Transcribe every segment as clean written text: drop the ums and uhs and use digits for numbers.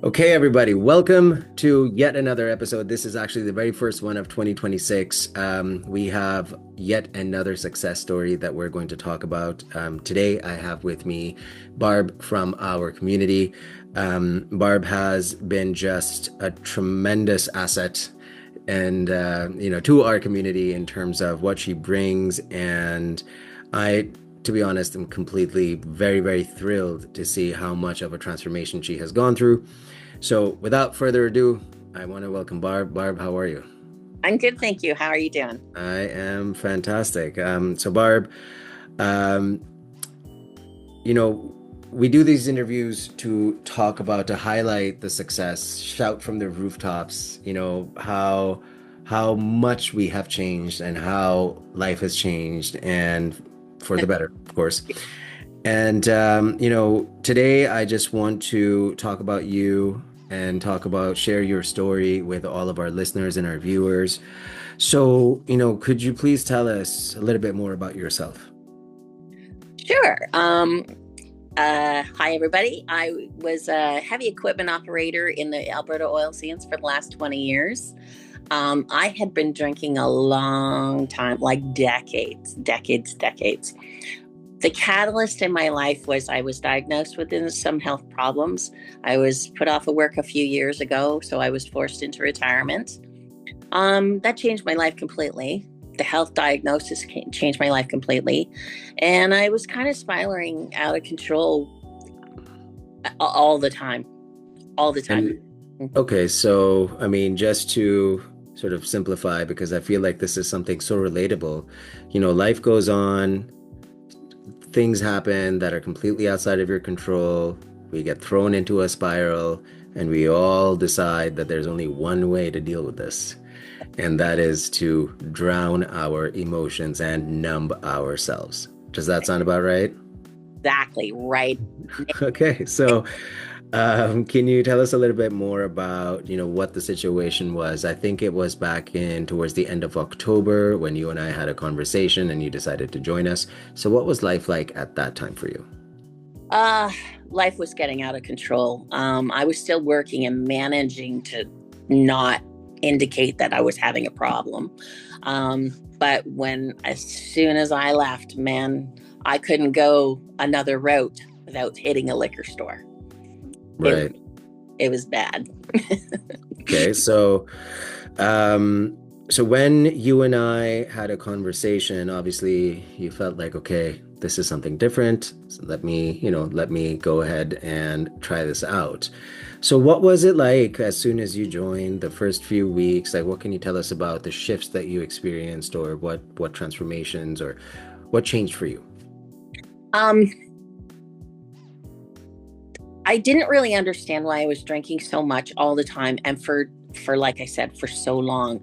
Okay, everybody, welcome to yet another episode. This is actually the very first one of 2026. We have yet another success story that we're going to talk about. Today, I have with me Barb from our community. Barb has been just a tremendous asset and to our community in terms of what she brings. And I, to be honest, am completely very, very thrilled to see how much of a transformation she has gone through. So without further ado, I want to welcome Barb. Barb, how are you? I'm good, thank you. How are you doing? I am fantastic. So Barb, um, you know, we do these interviews to highlight the success, shout from the rooftops, how much we have changed and how life has changed, and for the better, of course. And today I just want to talk about you and share your story with all of our listeners and our viewers. So, could you please tell us a little bit more about yourself? Sure. Hi, everybody. I was a heavy equipment operator in the Alberta oil sands for the last 20 years. I had been drinking a long time, like decades. The catalyst in my life was I was diagnosed with some health problems. I was put off of work a few years ago, so I was forced into retirement. That changed my life completely. The health diagnosis changed my life completely. And I was kind of spiraling out of control all the time, all the time. Okay, so I mean, just to sort of simplify, because I feel like this is something so relatable, life goes on, things happen that are completely outside of your control. We get thrown into a spiral, and we all decide that there's only one way to deal with this, and that is to drown our emotions and numb ourselves. Does that sound about right? Exactly right. Okay, so can you tell us a little bit more about, what the situation was? I think it was back in towards the end of October when you and I had a conversation and you decided to join us. So what was life like at that time for you? Uh, Life was getting out of control. I was still working and managing to not indicate that I was having a problem. But as soon as I left, man, I couldn't go another route without hitting a liquor store. Right. It was bad. Okay, so when you and I had a conversation, obviously you felt like, okay, this is something different. So let me go ahead and try this out. So what was it like as soon as you joined the first few weeks? Like, what can you tell us about the shifts that you experienced, or what transformations, or what changed for you? Um, I didn't really understand why I was drinking so much all the time and for like I said, for so long.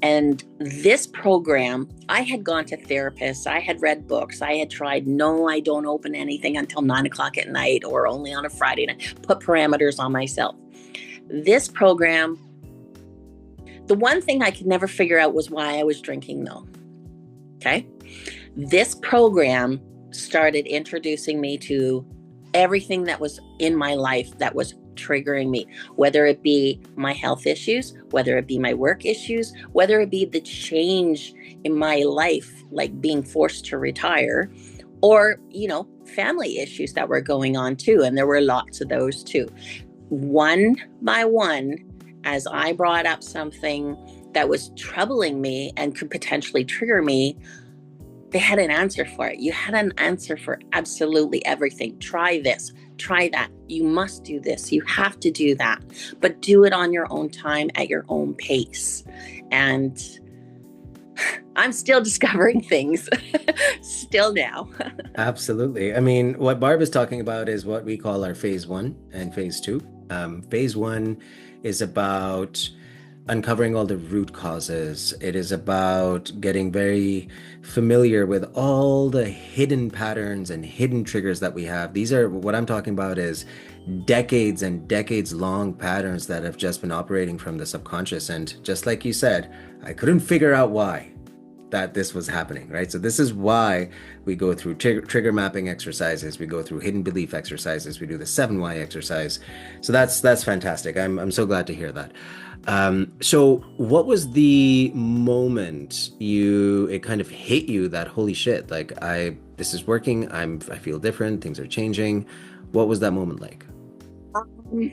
And this program, I had gone to therapists, I had read books, I had tried, no, I don't open anything until 9 o'clock at night or only on a Friday night, put parameters on myself. This program, the one thing I could never figure out was why I was drinking though. Okay. This program started introducing me to everything that was in my life that was triggering me, whether it be my health issues, whether it be my work issues, whether it be the change in my life, like being forced to retire, or, family issues that were going on too. And there were lots of those too. One by one, as I brought up something that was troubling me and could potentially trigger me, they had an answer for it. You had an answer for absolutely everything. Try this, try that. You must do this. You have to do that, but do it on your own time at your own pace. And I'm still discovering things still now. Absolutely. I mean, what Barb is talking about is what we call our phase one and phase two. Phase one is about uncovering all the root causes. It is about getting very familiar with all the hidden patterns and hidden triggers that we have. These are what I'm talking about is decades and decades long patterns that have just been operating from the subconscious. And just like you said, I couldn't figure out why. that this was happening, right? So this is why we go through trigger mapping exercises, we go through hidden belief exercises, we do the 7 why exercise. So that's fantastic. I'm so glad to hear that. So what was the moment it kind of hit you that holy shit, like this is working, I feel different, things are changing. What was that moment like? Um,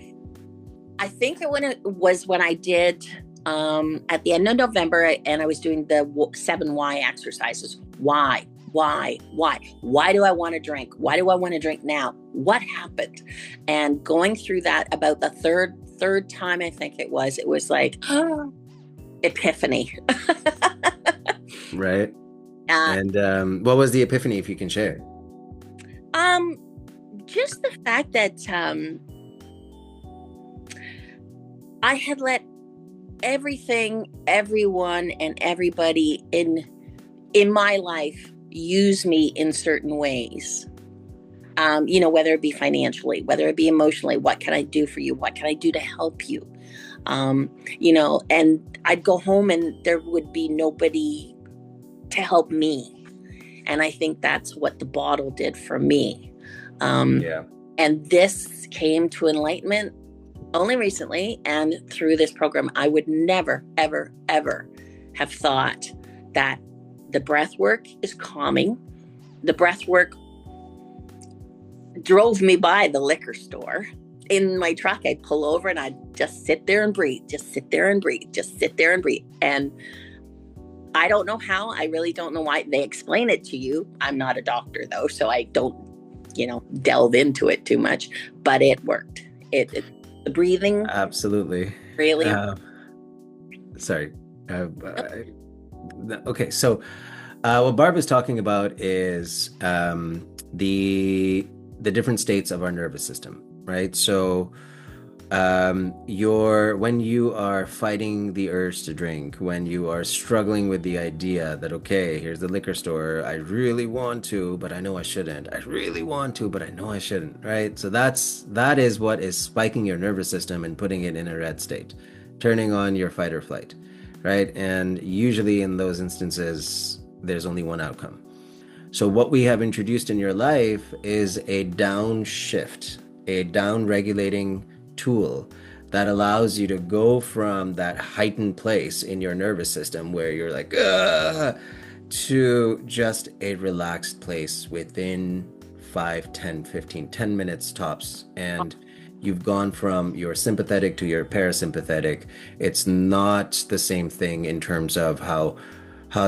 I think it was when I did at the end of November, and I was doing the 7 why exercises. Why do I want to drink? Why do I want to drink now? What happened? And going through that about the third time, I think it was like epiphany. Right. And what was the epiphany, if you can share? Just the fact that I had let everything, everyone, and everybody in my life use me in certain ways. Whether it be financially, whether it be emotionally, what can I do for you? What can I do to help you? And I'd go home and there would be nobody to help me. And I think that's what the bottle did for me. Yeah. And this came to enlightenment only recently. And through this program, I would never, ever, ever have thought that the breath work is calming. The breath work drove me by the liquor store. In my truck, I'd pull over and I'd just sit there and breathe, just sit there and breathe, just sit there and breathe. And I don't know how, I really don't know why. They explain it to you. I'm not a doctor though, so I don't, delve into it too much, but it worked. The breathing. Absolutely. Really? Sorry. Okay, so what Barb is talking about is the different states of our nervous system, right? So when you are fighting the urge to drink, when you are struggling with the idea that, okay, here's the liquor store, I really want to, but I know I shouldn't. I really want to, but I know I shouldn't, right? So that is what is spiking your nervous system and putting it in a red state, turning on your fight or flight, right? And usually in those instances, there's only one outcome. So what we have introduced in your life is a downshift, a down regulating tool that allows you to go from that heightened place in your nervous system where you're like, ugh, to just a relaxed place within 5, 10, 15, 10 minutes tops. And you've gone from your sympathetic to your parasympathetic. It's not the same thing in terms of how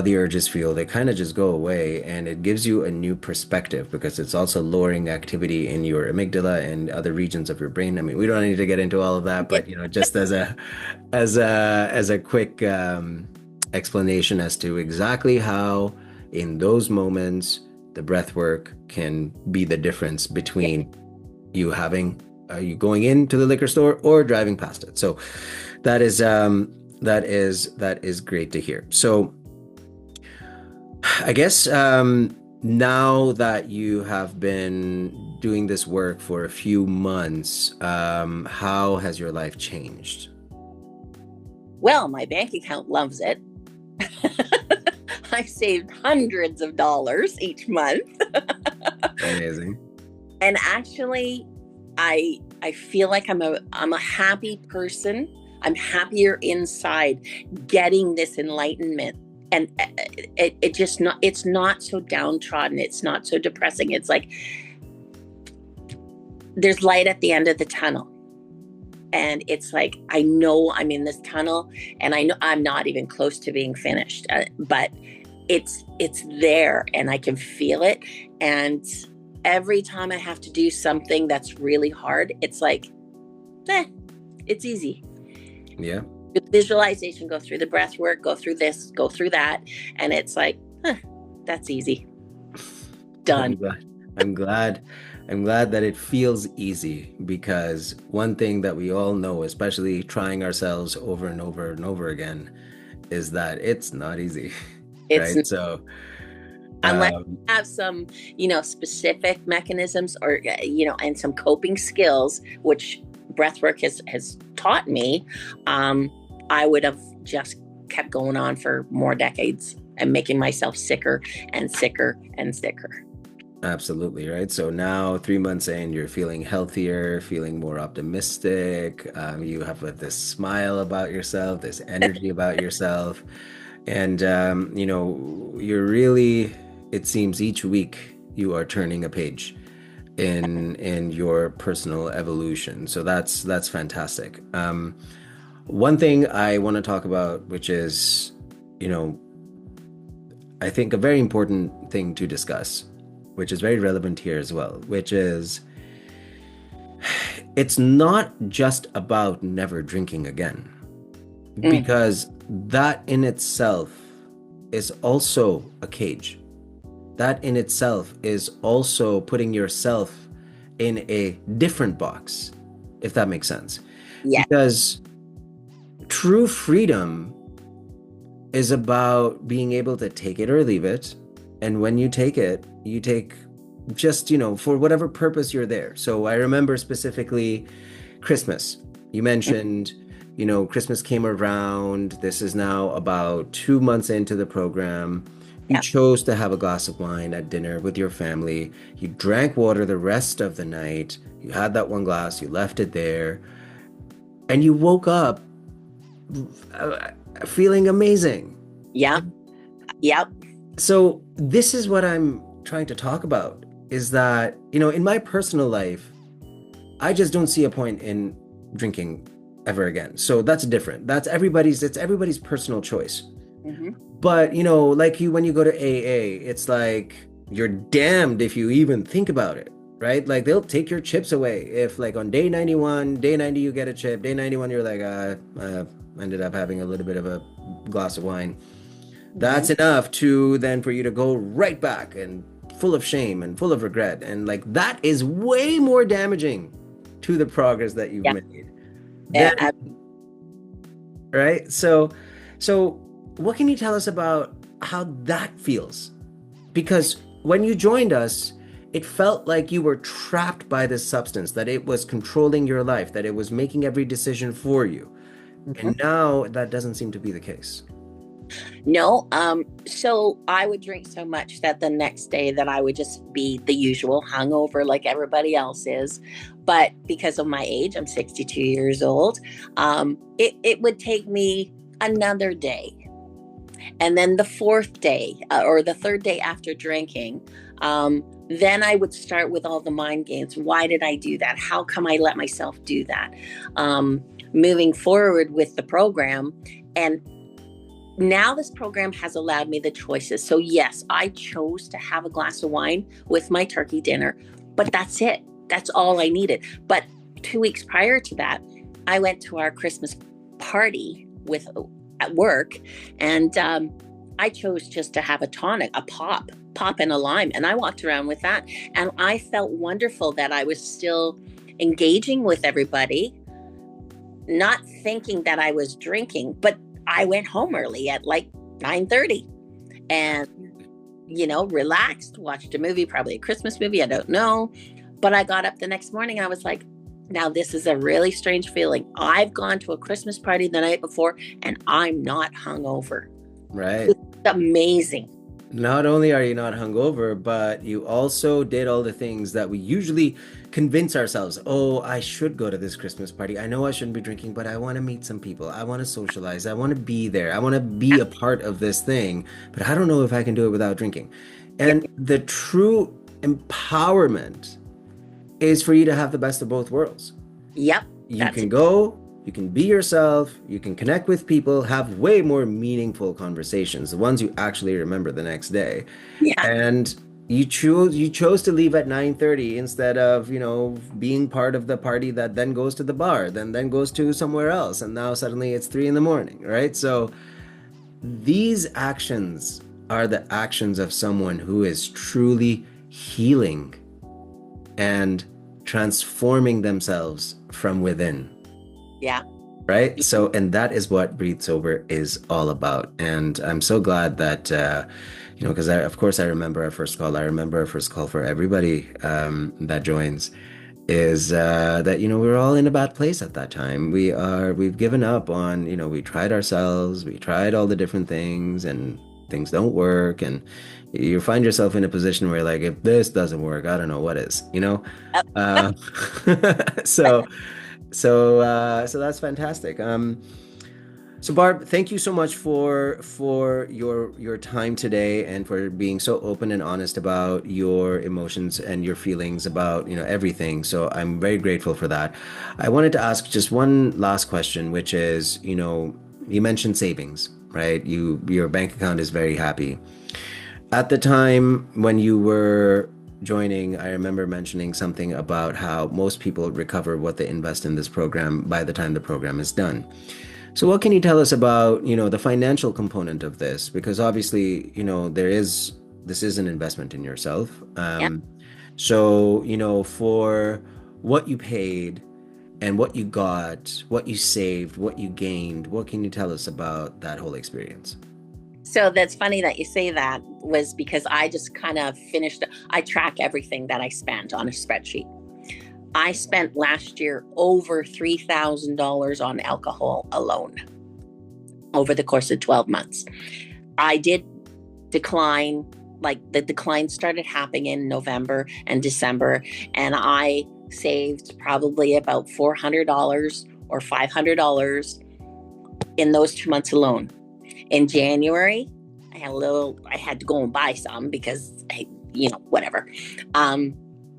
the urges feel. They kind of just go away, and it gives you a new perspective because it's also lowering activity in your amygdala and other regions of your brain. I mean, we don't need to get into all of that, but just as a quick explanation as to exactly how in those moments the breath work can be the difference between you going into the liquor store or driving past it. So that is great to hear. So I guess now that you have been doing this work for a few months, how has your life changed? Well, my bank account loves it. I've saved hundreds of dollars each month. Amazing. And actually, I feel like I'm a happy person. I'm happier inside getting this enlightenment. And it's not so downtrodden. It's not so depressing. It's like there's light at the end of the tunnel. And it's like, I know I'm in this tunnel and I know I'm not even close to being finished, but it's there and I can feel it. And every time I have to do something that's really hard, it's like, it's easy. Yeah. Visualization, go through the breath work, go through this, go through that. And it's like, that's easy. Done. I'm glad that it feels easy, because one thing that we all know, especially trying ourselves over and over and over again, is that it's not easy. Right? So unless you have some, specific mechanisms or, and some coping skills, which breathwork has taught me, I would have just kept going on for more decades. and making myself sicker and sicker and sicker. Absolutely, right? So now, 3 months in, you're feeling healthier, feeling more optimistic. You have this smile about yourself, this energy about yourself. And, you're really, it seems each week you are turning a page in your personal evolution. So that's fantastic. One thing I want to talk about, which is, you know, I think a very important thing to discuss, which is very relevant here as well, which is it's not just about never drinking again, Mm. because that in itself is also a cage. That in itself is also putting yourself in a different box, if that makes sense. Yeah. Because true freedom is about being able to take it or leave it. And when you take it, you take just, for whatever purpose you're there. So I remember specifically Christmas. You mentioned, Christmas came around. This is now about 2 months into the program. You Yeah. chose to have a glass of wine at dinner with your family. You drank water the rest of the night. You had that one glass, you left it there, and you woke up feeling amazing. Yeah. Yep. So this is what I'm trying to talk about, is that, in my personal life, I just don't see a point in drinking ever again. So that's different. It's everybody's personal choice. Mm-hmm. But, like when you go to AA, it's like you're damned if you even think about it, right? Like they'll take your chips away. If like on day 91, day 90, you get a chip, day 91, you're like, I ended up having a little bit of a glass of wine. That's enough for you to go right back and full of shame and full of regret. And like that is way more damaging to the progress that you've made. Yeah. Right? So what can you tell us about how that feels? Because when you joined us, it felt like you were trapped by this substance, that it was controlling your life, that it was making every decision for you. Mm-hmm. And now that doesn't seem to be the case. No. So I would drink so much that the next day that I would just be the usual hungover like everybody else is. But because of my age, I'm 62 years old, it would take me another day. And then the fourth day or the third day after drinking, then I would start with all the mind games. Why did I do that? How come I let myself do that? Moving forward with the program. And now this program has allowed me the choices. So yes, I chose to have a glass of wine with my turkey dinner, but that's it. That's all I needed. But 2 weeks prior to that, I went to our Christmas party at work, and I chose just to have a tonic, a pop and a lime, and I walked around with that, and I felt wonderful that I was still engaging with everybody, not thinking that I was drinking. But I went home early at like 9:30 and, relaxed, watched a movie, probably a Christmas movie, I don't know. But I got up the next morning, I was like, now this is a really strange feeling. I've gone to a Christmas party the night before and I'm not hungover. Right. It's amazing. Not only are you not hungover, but you also did all the things that we usually convince ourselves. Oh, I should go to this Christmas party. I know I shouldn't be drinking, but I want to meet some people. I want to socialize. I want to be there. I want to be a part of this thing, but I don't know if I can do it without drinking. And the true empowerment is for you to have the best of both worlds. Yep. You can go, you can be yourself, you can connect with people, have way more meaningful conversations, the ones you actually remember the next day. Yeah. And you chose to leave at 9:30 instead of, being part of the party that then goes to the bar, then goes to somewhere else, and now suddenly it's 3 a.m, right? So these actions are the actions of someone who is truly healing and transforming themselves from within. Yeah. Right? So, and that is what Breathesober is all about. And I'm so glad that, because of course I remember our first call. I remember our first call for everybody that joins is that, we're all in a bad place at that time. We've given up on, we tried ourselves, we tried all the different things, and things don't work, and you find yourself in a position where like, if this doesn't work, I don't know what is, you know? Uh, so so that's fantastic. So Barb, thank you so much for your time today and for being so open and honest about your emotions and your feelings about, everything. So I'm very grateful for that. I wanted to ask just one last question, which is, you mentioned savings, right? Your bank account is very happy. At the time when you were joining, I remember mentioning something about how most people recover what they invest in this program by the time the program is done. So what can you tell us about, the financial component of this? Because obviously, this is an investment in yourself. Yeah. So, for what you paid and what you got, what you saved, what you gained, what can you tell us about that whole experience? So that's funny that you say that, was because I just kind of I track everything that I spent on a spreadsheet. I spent last year over $3,000 on alcohol alone over the course of 12 months. I did decline, like the decline started happening in November and December, and I saved probably about $400 or $500 in those 2 months alone. In January, I had to go and buy some because whatever.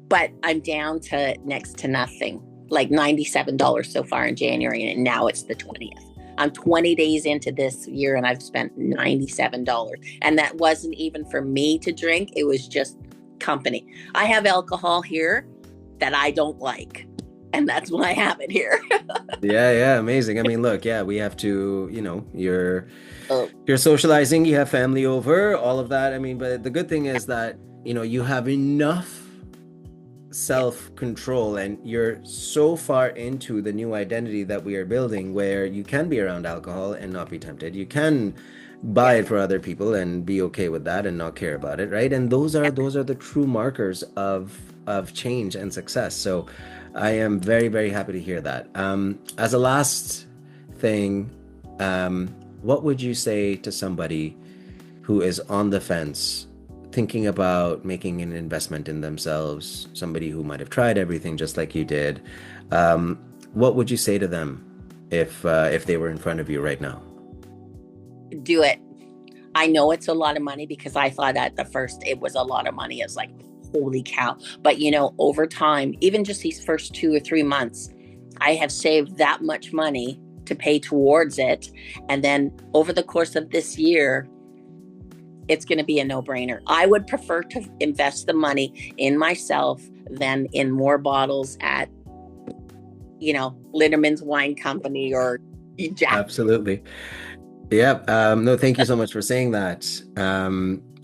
But I'm down to next to nothing, like $97 so far in January, and now it's the 20th. I'm 20 days into this year and I've spent $97. And that wasn't even for me to drink. It was just company. I have alcohol here that I don't like, and that's why I have it here. Yeah, yeah, amazing. I mean, look, yeah, we have to, Oh, you're socializing, you have family over, all of that. I mean, but the good thing is that, you have enough yeah, self-control and you're so far into the new identity that we are building where you can be around alcohol and not be tempted. You can buy yeah, it for other people and be okay with that and not care about it, right? And those are the true markers of change and success. So I am very, very happy to hear that. As a last thing, what would you say to somebody who is on the fence, thinking about making an investment in themselves, somebody who might have tried everything just like you did? What would you say to them if they were in front of you right now? do it. I know it's a lot of money because I thought at the first it was a lot of money. It's like, holy cow. But over time, even just these first 2 or 3 months, I have saved that much money to pay towards it. And then over the course of this year, it's going to be a no-brainer. I would prefer to invest the money in myself than in more bottles at, Linderman's Wine Company or Jack. Absolutely. Yeah. No, thank you so much for saying that.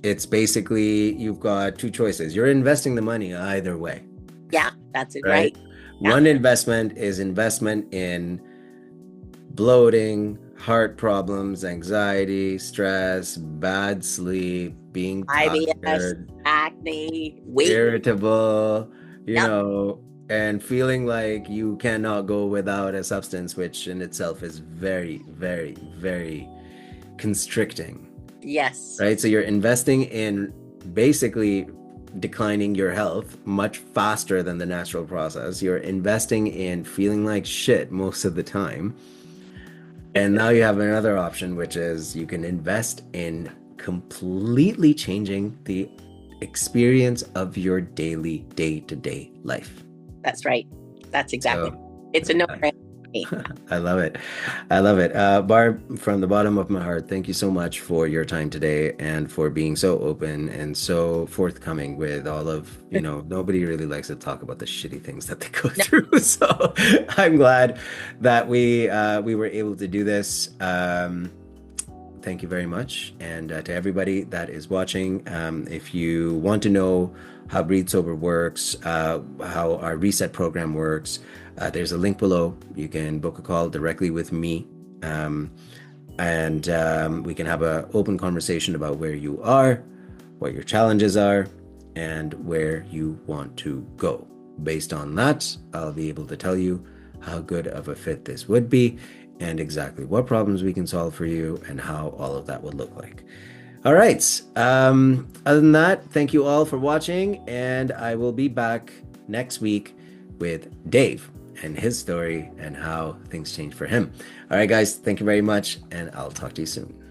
It's basically you've got two choices. You're investing the money either way, Yeah, that's it, right? right? Yeah, One investment is investment in bloating, heart problems, anxiety, stress, bad sleep, being IBS, tired, acne, weight. irritable, Yep. and feeling like you cannot go without a substance, which in itself is very, very, very constricting, Yes. right? So you're investing in basically declining your health much faster than the natural process. You're investing in feeling like shit most of the time. And now you have another option, which is you can invest in completely changing the experience of your daily day-to-day life. That's right. That's exactly. So It's a no-brainer for me. I love it. I love it. Barb, from the bottom of my heart, thank you so much for your time today and for being so open and so forthcoming with all of, nobody really likes to talk about the shitty things that they go No, through. So I'm glad that we were able to do this. Thank you very much. And to everybody that is watching, if you want to know how Breathe Sober works, how our reset program works, there's a link below. You can book a call directly with me. And we can have an open conversation about where you are, what your challenges are, and where you want to go. Based on that, I'll be able to tell you how good of a fit this would be and exactly what problems we can solve for you and how all of that would look like. All right. Other than that, thank you all for watching, and I will be back next week with Dave and his story and how things changed for him. All right, guys, thank you very much, and I'll talk to you soon.